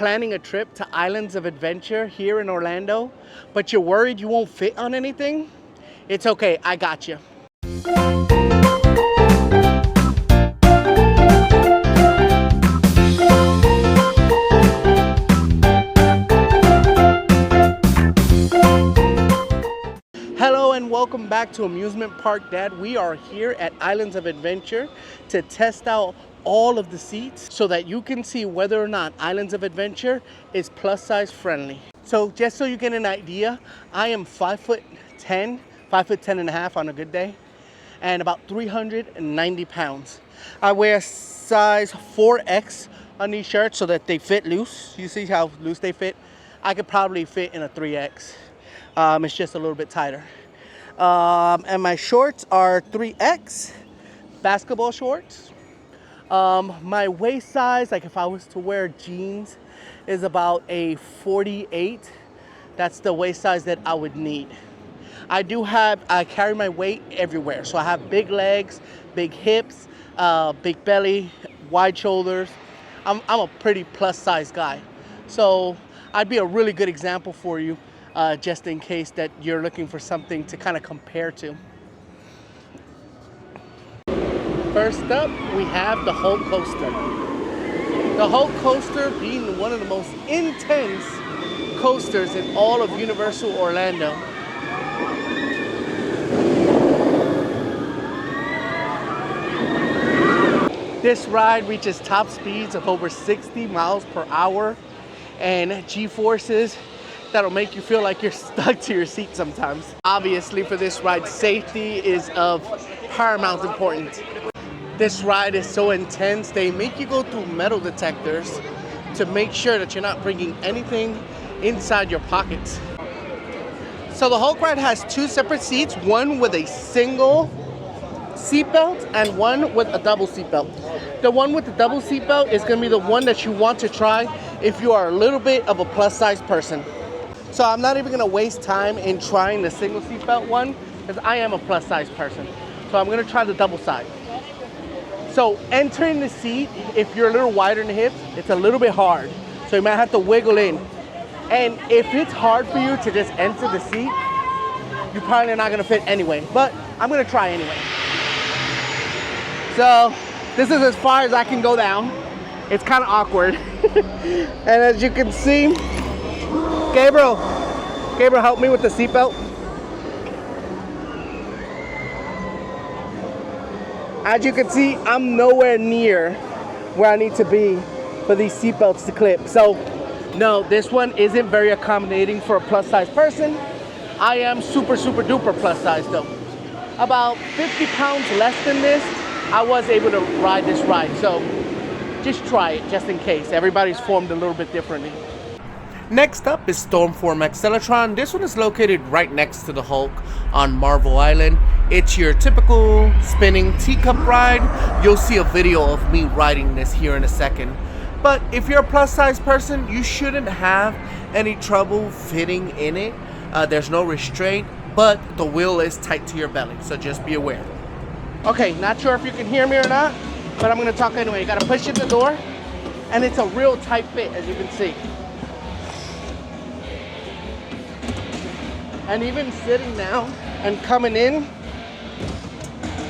planning a trip to Islands of Adventure here in Orlando, but you're worried you won't fit on anything? It's okay, I got you. Hello and welcome back to Amusement Park Dad. We are here at Islands of Adventure to test out all of the seats so that you can see whether or not Islands of Adventure is plus size friendly. So just so you get an idea, I am 5'10", 5'10 and a half on a good day, and about 390 pounds. I wear size 4X on these shirts so that they fit loose. You see how loose they fit? I could probably fit in a 3X. It's just a little bit tighter. And my shorts are 3X basketball shorts. My waist size, like if I was to wear jeans, is about a 48. That's the waist size that I would need. I carry my weight everywhere. So I have big legs, big hips, big belly, wide shoulders. I'm a pretty plus size guy. So I'd be a really good example for you, just in case that you're looking for something to kind of compare to. First up, we have the Hulk Coaster. The Hulk Coaster being one of the most intense coasters in all of Universal Orlando. This ride reaches top speeds of over 60 miles per hour and G-forces that'll make you feel like you're stuck to your seat sometimes. Obviously for this ride, safety is of paramount importance. This ride is so intense, they make you go through metal detectors to make sure that you're not bringing anything inside your pockets. So the Hulk ride has two separate seats, one with a single seatbelt and one with a double seatbelt. The one with the double seatbelt is going to be the one that you want to try if you are a little bit of a plus size person. So I'm not even going to waste time in trying the single seatbelt one because I am a plus size person. So I'm going to try the double side. So entering the seat, if you're a little wider in the hips, it's a little bit hard. So you might have to wiggle in. And if it's hard for you to just enter the seat, you're probably not gonna fit anyway. But I'm gonna try anyway. So this is as far as I can go down. It's kind of awkward. And as you can see, Gabriel, help me with the seatbelt. As you can see, I'm nowhere near where I need to be for these seatbelts to clip. So, no, this one isn't very accommodating for a plus size person. I am super, super duper plus size though. About 50 pounds less than this, I was able to ride this ride. So, just try it, just in case. Everybody's formed a little bit differently. Next up is Stormform Acceleratron. This one is located right next to the Hulk on Marvel Island. It's your typical spinning teacup ride. You'll see a video of me riding this here in a second. But if you're a plus size person, you shouldn't have any trouble fitting in it. There's no restraint, but the wheel is tight to your belly, so just be aware. Okay, not sure if you can hear me or not, but I'm gonna talk anyway. You gotta push in the door, and it's a real tight fit, as you can see. And even sitting down and coming in,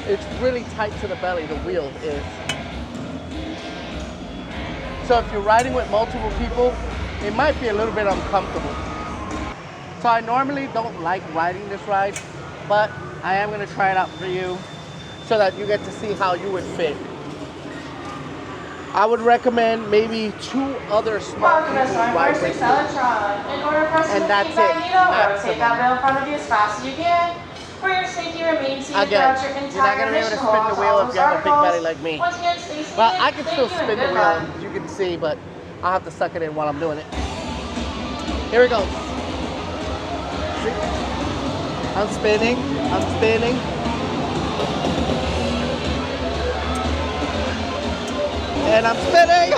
it's really tight to the belly, the wheel is. So if you're riding with multiple people, it might be a little bit uncomfortable. So I normally don't like riding this ride, but I am gonna try it out for you so that you get to see how you would fit. I would recommend maybe 2 other small people ride with you. And that's it. Take that wheel in front of you as fast as you can. For your safety, remain seated throughout your entire you're not going to be able to spin the wheel if you have a big belly like me. Once again, stay seated. Well, I can still spin the wheel, as you can see, but I'll have to suck it in while I'm doing it. Here we go. See? I'm spinning. And I'm spinning.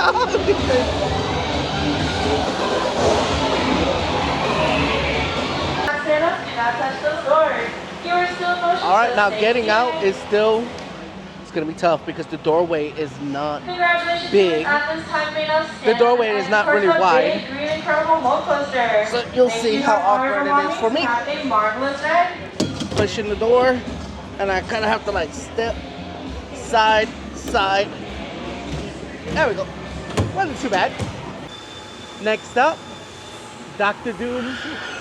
Not touch those doors. You are still motion. All right, now getting out is still gonna be tough because the doorway is not Congratulations, big. at this time, may now stand The doorway is not really wide. Big, green, incredible Motorbike. So you'll Thank see you, how however, awkward it is for me. Have a marvelous day. Pushing the door, and I kind of have to like step side. There we go. Wasn't too bad. Next up, Dr. Doom's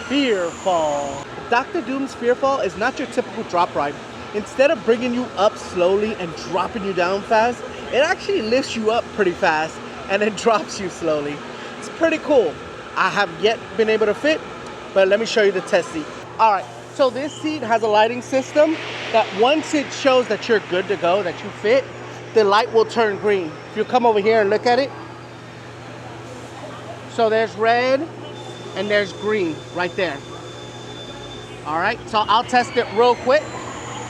Fear Fall. Dr. Doom's Fear Fall is not your typical drop ride. Instead of bringing you up slowly and dropping you down fast, it actually lifts you up pretty fast and then drops you slowly. It's pretty cool. I have yet been able to fit, but let me show you the test seat. All right, so this seat has a lighting system that once it shows that you're good to go, that you fit, the light will turn green. If you come over here and look at it, so there's red and there's green right there. All right, so I'll test it real quick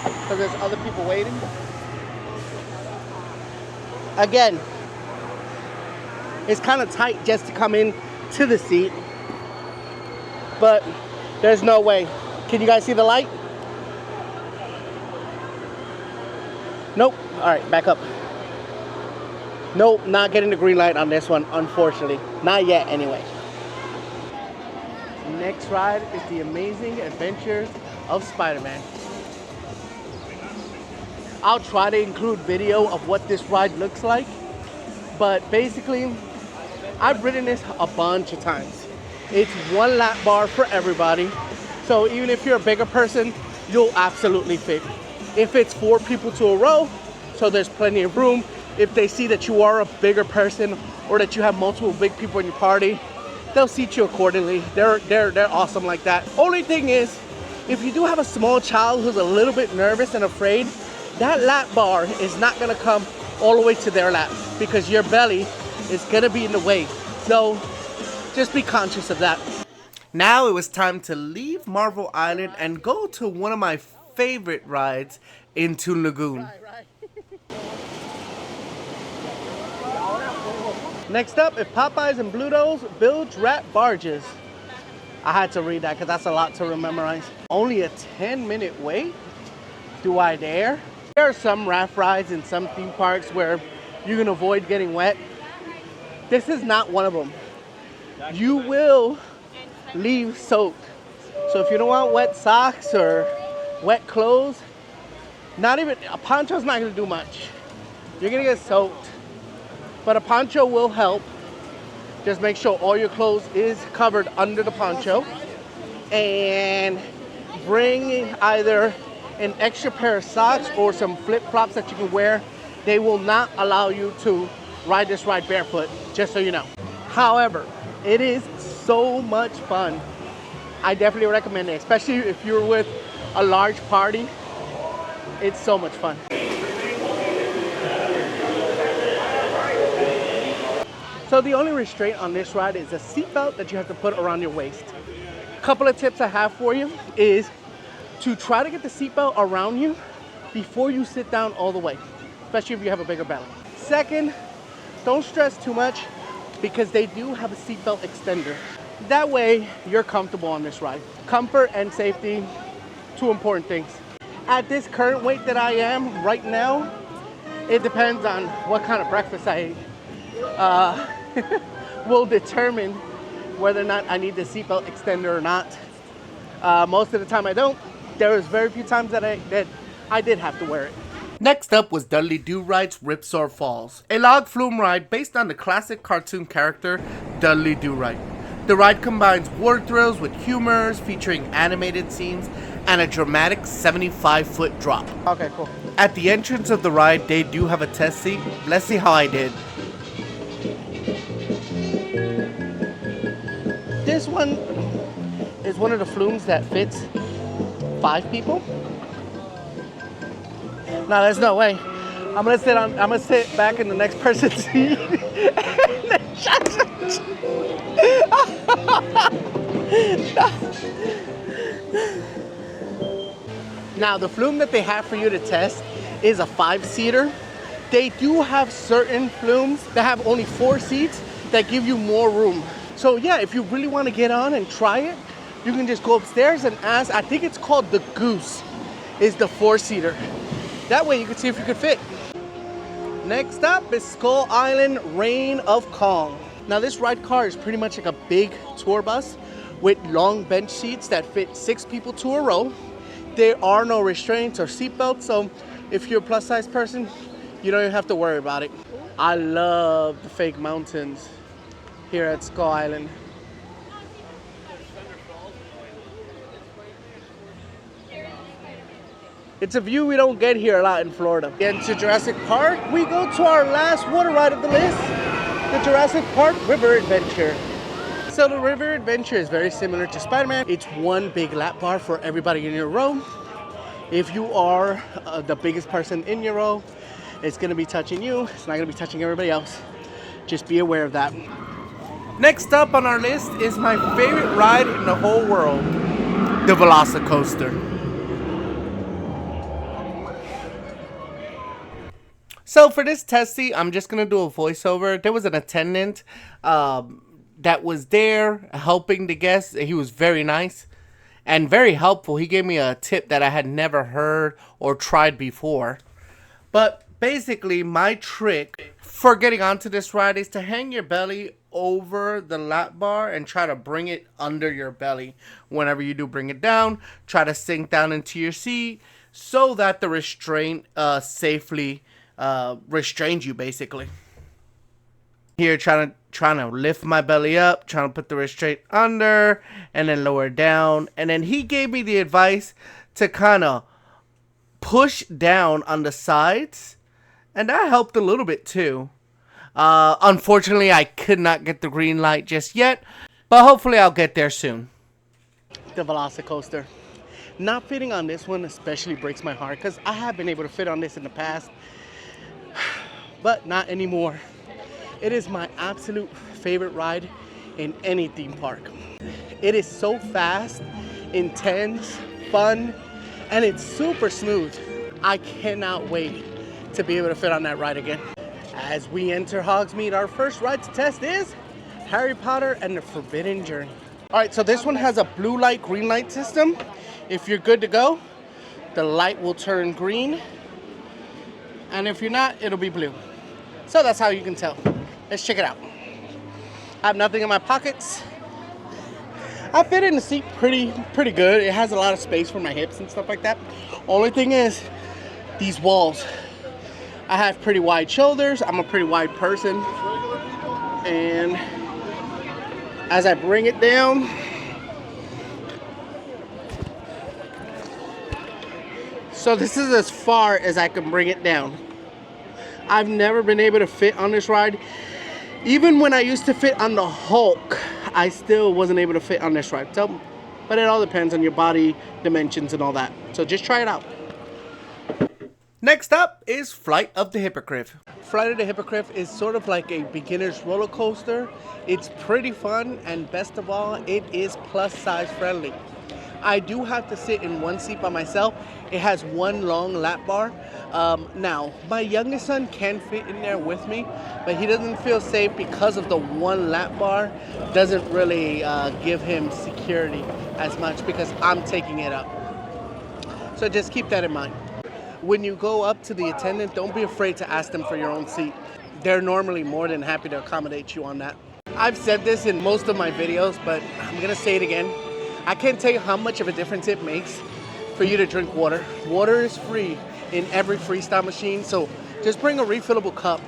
because there's other people waiting. Again, it's kind of tight just to come in to the seat, but there's no way. Can you guys see the light? Nope. All right, back up. Nope, not getting the green light on this one, unfortunately. Not yet, anyway. Next ride is the Amazing Adventures of Spider-Man. I'll try to include video of what this ride looks like, but basically, I've ridden this a bunch of times. It's one lap bar for everybody, so even if you're a bigger person, you'll absolutely fit. If it's 4 people to a row, so there's plenty of room. If they see that you are a bigger person or that you have multiple big people in your party, they'll seat you accordingly. They're awesome like that. Only thing is, if you do have a small child who's a little bit nervous and afraid, that lap bar is not gonna come all the way to their lap because your belly is gonna be in the way. So just be conscious of that. Now it was time to leave Marvel Island and go to one of my favorite rides in Toon Lagoon. Next up is Popeyes and Bluto's Bilge Rat Barges. I had to read that because that's a lot to memorize. Only a 10-minute wait? Do I dare? There are some raft rides in some theme parks where you can avoid getting wet. This is not one of them. You will leave soaked. So if you don't want wet socks or wet clothes, not even a poncho's not gonna do much. You're gonna get soaked. But a poncho will help. Just make sure all your clothes is covered under the poncho. And bring either an extra pair of socks or some flip-flops that you can wear. They will not allow you to ride this ride barefoot, just so you know. However, it is so much fun. I definitely recommend it, especially if you're with a large party. It's so much fun. So the only restraint on this ride is a seatbelt that you have to put around your waist. A couple of tips I have for you is to try to get the seatbelt around you before you sit down all the way, especially if you have a bigger belly. Second, don't stress too much because they do have a seatbelt extender. That way you're comfortable on this ride. Comfort and safety, 2 important things. At this current weight that I am right now, it depends on what kind of breakfast I ate. Will determine whether or not I need the seatbelt extender or not. Most of the time I don't. There was very few times that I did have to wear it. Next up was Dudley Do-Ride's Ripsaw Falls, a log flume ride based on the classic cartoon character Dudley Do-Ride. The ride combines water thrills with humors, featuring animated scenes and a dramatic 75-foot drop. Okay, cool. At the entrance of the ride, they do have a test seat. Let's see how I did. This one is one of the flumes that fits 5 people. No, there's no way. I'm gonna sit back in the next person's seat. Now, the flume that they have for you to test is a 5-seater. They do have certain flumes that have only 4 seats that give you more room. So yeah, if you really want to get on and try it, you can just go upstairs and ask. I think it's called the Goose, is the 4-seater. That way you can see if you could fit. Next up is Skull Island Reign of Kong. Now this ride car is pretty much like a big tour bus with long bench seats that fit 6 people to a row. There are no restraints or seatbelts, so if you're a plus size person, you don't even have to worry about it. I love the fake mountains here at Skull Island. It's a view we don't get here a lot in Florida. Into Jurassic Park, we go to our last water ride of the list, the Jurassic Park River Adventure. So the River Adventure is very similar to Spider-Man. It's one big lap bar for everybody in your row. If you are the biggest person in your row, it's gonna be touching you. It's not gonna be touching everybody else. Just be aware of that. Next up on our list is my favorite ride in the whole world, the Velocicoaster. So for this testing, I'm just going to do a voiceover. There was an attendant that was there helping the guests. He was very nice and very helpful. He gave me a tip that I had never heard or tried before. But basically, my trick for getting onto this ride is to hang your belly over the lap bar and try to bring it under your belly. Whenever you do bring it down, try to sink down into your seat so that the restraint safely restrains you, basically. Here, trying to lift my belly up, trying to put the restraint under, and then lower it down. And then he gave me the advice to kind of push down on the sides, and that helped a little bit too. Unfortunately, I could not get the green light just yet, but hopefully I'll get there soon. The Velocicoaster. Not fitting on this one especially breaks my heart because I have been able to fit on this in the past, but not anymore. It is my absolute favorite ride in any theme park. It is so fast, intense, fun, and it's super smooth. I cannot wait to be able to fit on that ride again. As we enter Hogsmeade, our first ride to test is Harry Potter and the Forbidden Journey. All right, so this one has a blue light, green light system. If you're good to go, the light will turn green. And if you're not, it'll be blue. So that's how you can tell. Let's check it out. I have nothing in my pockets. I fit in the seat pretty good. It has a lot of space for my hips and stuff like that. Only thing is, these walls. I have pretty wide shoulders. I'm a pretty wide person. And as I bring it down, so this is as far as I can bring it down. I've never been able to fit on this ride. Even when I used to fit on the Hulk, I still wasn't able to fit on this ride. So, but it all depends on your body dimensions and all that. So just try it out. Next up is Flight of the Hippogriff. Flight of the Hippogriff is sort of like a beginner's roller coaster. It's pretty fun, and best of all, it is plus size friendly. I do have to sit in one seat by myself. It has one long lap bar. Now, my youngest son can fit in there with me, but he doesn't feel safe because of the one lap bar. Doesn't really give him security as much because I'm taking it up. So just keep that in mind. When you go up to the attendant, don't be afraid to ask them for your own seat. They're normally more than happy to accommodate you on that. I've said this in most of my videos, but I'm gonna say it again. I can't tell you how much of a difference it makes for you to drink water. Water is free in every freestyle machine, so just bring a refillable cup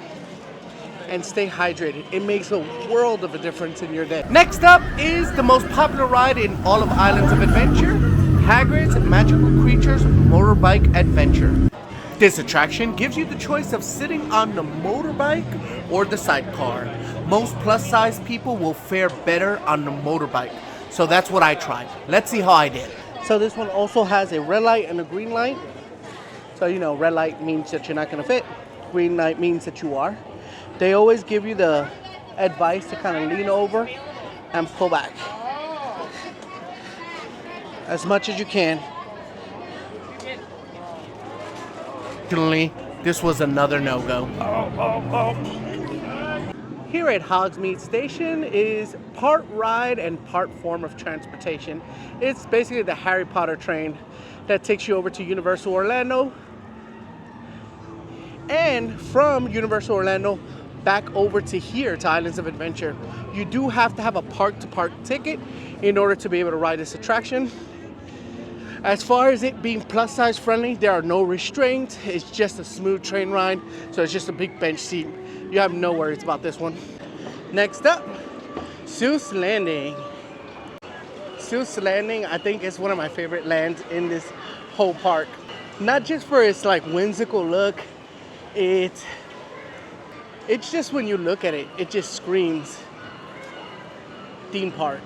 and stay hydrated. It makes a world of a difference in your day. Next up is the most popular ride in all of Islands of Adventure, Hagrid's Magical Creatures Motorbike Adventure. This attraction gives you the choice of sitting on the motorbike or the sidecar. Most plus-size people will fare better on the motorbike, so that's what I tried. Let's see how I did. So this one also has a red light and a green light. So you know, red light means that you're not gonna fit. Green light means that you are. They always give you the advice to kind of lean over and pull back as much as you can. Fortunately, this was another no-go. Here at Hogsmeade Station is part ride and part form of transportation. It's basically the Harry Potter train that takes you over to Universal Orlando. And from Universal Orlando back over to here to Islands of Adventure, you do have to have a park-to-park ticket in order to be able to ride this attraction. As far as it being plus size friendly, there are no restraints. It's just a smooth train ride, so it's just a big bench seat. You have no worries about this one. Next up, Seuss Landing. Seuss Landing, I think, is one of my favorite lands in this whole park. Not just for its like whimsical look, it's just when you look at it, it just screams theme park.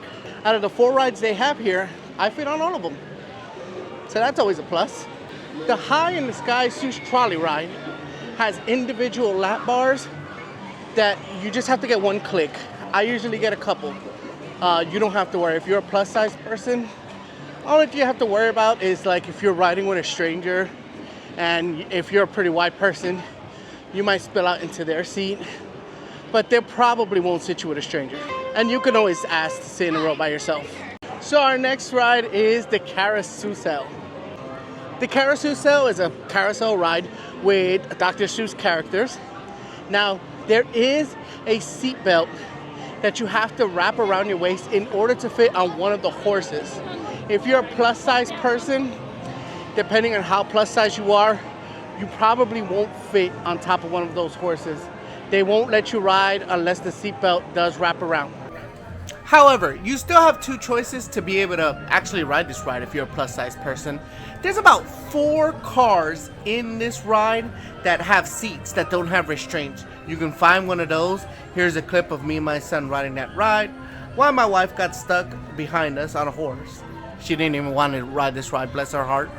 Out of the 4 rides they have here, I fit on all of them. So that's always a plus. The High in the Sky Seuss Trolley ride has individual lap bars that you just have to get one click. I usually get a couple. You don't have to worry. If you're a plus size person, all that you have to worry about is like if you're riding with a stranger, and if you're a pretty wide person, you might spill out into their seat, but they probably won't sit you with a stranger. And you can always ask to sit in a row by yourself. So our next ride is the Caro-Seuss-el. The Caro-Seuss-el is a carousel ride with Dr. Seuss characters. Now, there is a seat belt that you have to wrap around your waist in order to fit on one of the horses. If you're a plus size person, depending on how plus size you are, you probably won't fit on top of one of those horses. They won't let you ride unless the seatbelt does wrap around. However, you still have 2 choices to be able to actually ride this ride if you're a plus size person. There's about 4 cars in this ride that have seats that don't have restraints. You can find one of those. Here's a clip of me and my son riding that ride while my wife got stuck behind us on a horse. She didn't even want to ride this ride, bless her heart.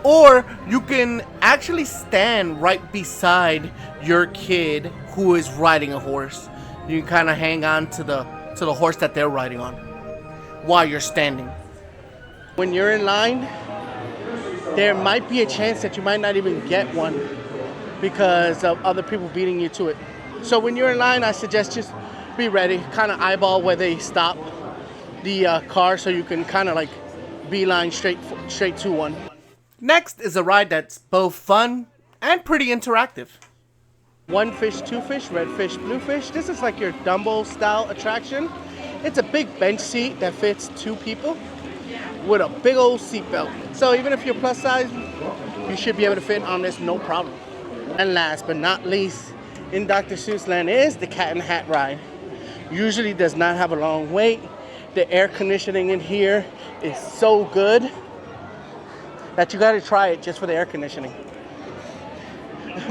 Or you can actually stand right beside your kid who is riding a horse. You can kind of hang on to the horse that they're riding on while you're standing. When you're in line, there might be a chance that you might not even get one because of other people beating you to it. So when you're in line, I suggest just be ready, kind of eyeball where they stop the car so you can kind of like beeline straight to one. Next is a ride that's both fun and pretty interactive. One fish, two fish, red fish, blue fish. This is like your Dumbo style attraction. It's a big bench seat that fits 2 people with a big old seat belt. So even if you're plus size, you should be able to fit on this no problem. And last but not least, in Dr. Seuss Land is the Cat in the Hat ride. Usually does not have a long wait. The air conditioning in here is so good that you gotta try it just for the air conditioning.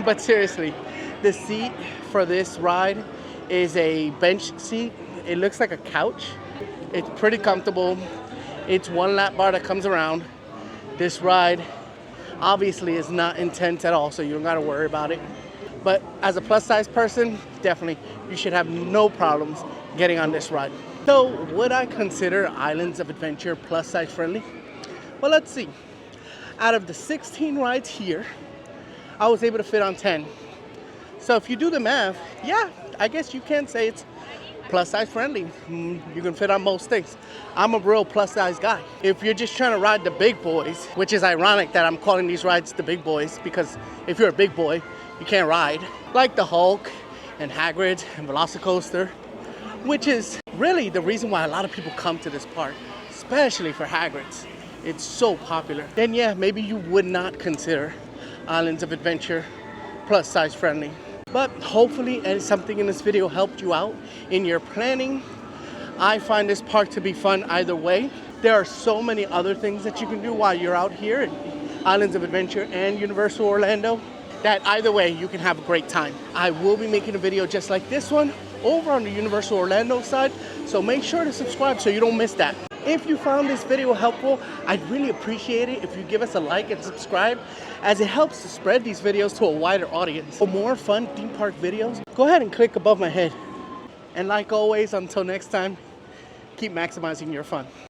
But seriously, the seat for this ride is a bench seat. It looks like a couch. It's pretty comfortable. It's 1 lap bar that comes around. This ride obviously is not intense at all, so you don't gotta worry about it. But as a plus size person, definitely, you should have no problems getting on this ride. So would I consider Islands of Adventure plus size friendly? Well, let's see. Out of the 16 rides here, I was able to fit on 10. So if you do the math, yeah, I guess you can say it's plus size friendly. You can fit on most things. I'm a real plus size guy. If you're just trying to ride the big boys, which is ironic that I'm calling these rides the big boys, because if you're a big boy, you can't ride. Like the Hulk and Hagrid and Velocicoaster, which is really the reason why a lot of people come to this park, especially for Hagrid's. It's so popular. Then yeah, maybe you would not consider Islands of Adventure plus size friendly. But hopefully something in this video helped you out in your planning. I find this park to be fun either way. There are so many other things that you can do while you're out here at Islands of Adventure and Universal Orlando that either way you can have a great time. I will be making a video just like this one over on the Universal Orlando side, so make sure to subscribe so you don't miss that. If you found this video helpful, I'd really appreciate it if you give us a like and subscribe, as it helps to spread these videos to a wider audience. For more fun theme park videos, go ahead and click above my head. And like always, until next time, keep maximizing your fun.